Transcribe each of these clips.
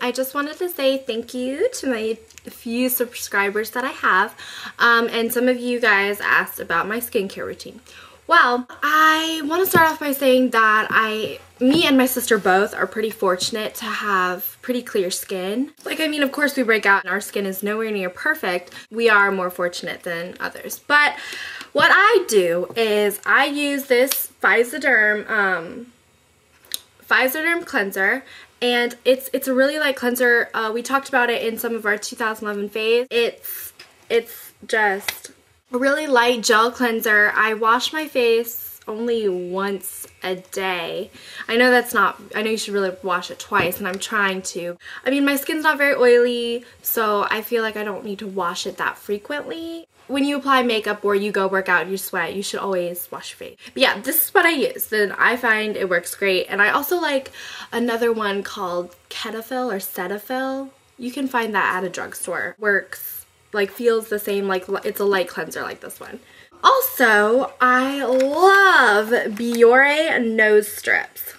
I just wanted to say thank you to my few subscribers that I have, and some of you guys asked about my skincare routine. Well, I want to start off by saying that me and my sister both are pretty fortunate to have pretty clear skin. Like, I mean, of course we break out and our skin is nowhere near perfect. We are more fortunate than others. But what I do is I use this Physoderm cleanser, and it's a really light cleanser. We talked about it in some of our 2011 faves. It's just a really light gel cleanser. I wash my face only once a day. I know you should really wash it twice, and I'm trying to. I mean, my skin's not very oily, so I feel like I don't need to wash it that frequently. When you apply makeup or you go work out and you sweat, you should always wash your face. But yeah, this is what I use, and I find it works great. And I also like another one called Cetaphil or Cetaphil. You can find that at a drugstore. Works, like, feels the same, like it's a light cleanser like this one. Also, I love Biore nose strips.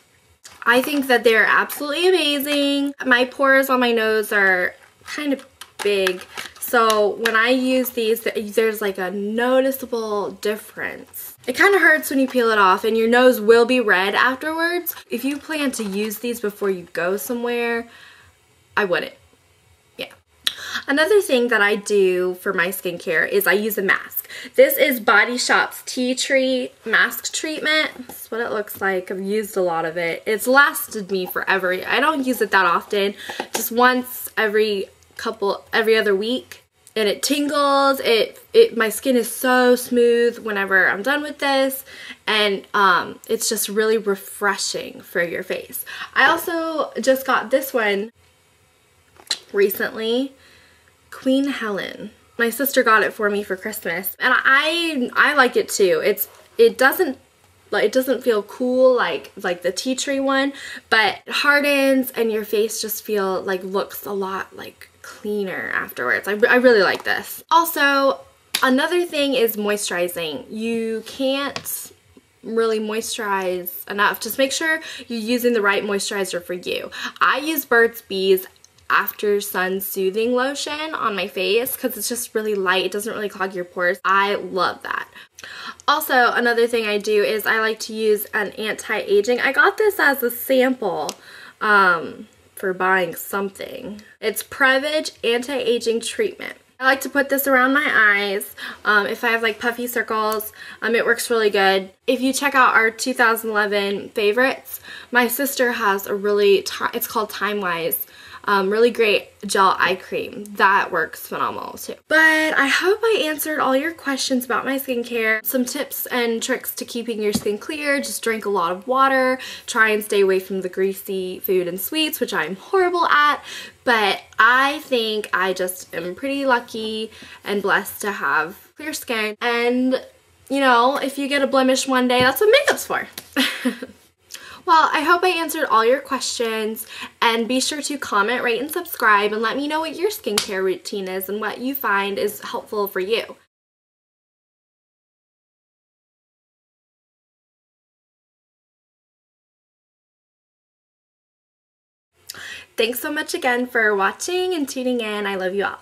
I think that they're absolutely amazing. My pores on my nose are kind of big, so when I use these, there's like a noticeable difference. It kind of hurts when you peel it off, and your nose will be red afterwards. If you plan to use these before you go somewhere, I wouldn't. Another thing that I do for my skincare is I use a mask. This is Body Shop's Tea Tree Mask Treatment. This is what it looks like. I've used a lot of it. It's lasted me forever. I don't use it that often, just once every other week. And it tingles. My skin is so smooth whenever I'm done with this, and it's just really refreshing for your face. I also just got this one recently. Queen Helen. My sister got it for me for Christmas, and I like it too. It doesn't feel cool like the tea tree one, but it hardens and your face just looks a lot like cleaner afterwards. I really like this. Also, another thing is moisturizing. You can't really moisturize enough. Just make sure you're using the right moisturizer for you. I use Burt's Bees After Sun Soothing Lotion on my face because it's just really light. It doesn't really clog your pores. I love that. Also, another thing I do is I like to use an anti-aging. I got this as a sample for buying something. It's Prevage Anti-Aging Treatment. I like to put this around my eyes if I have like puffy circles. It works really good. If you check out our 2011 favorites, my sister has a it's called Time Wise. Really great gel eye cream. That works phenomenal too. But I hope I answered all your questions about my skincare. Some tips and tricks to keeping your skin clear. Just drink a lot of water. Try and stay away from the greasy food and sweets, which I'm horrible at. But I think I just am pretty lucky and blessed to have clear skin. And, you know, if you get a blemish one day, that's what makeup's for. Well, I hope I answered all your questions, and be sure to comment, rate, and subscribe, and let me know what your skincare routine is and what you find is helpful for you. Thanks so much again for watching and tuning in. I love you all.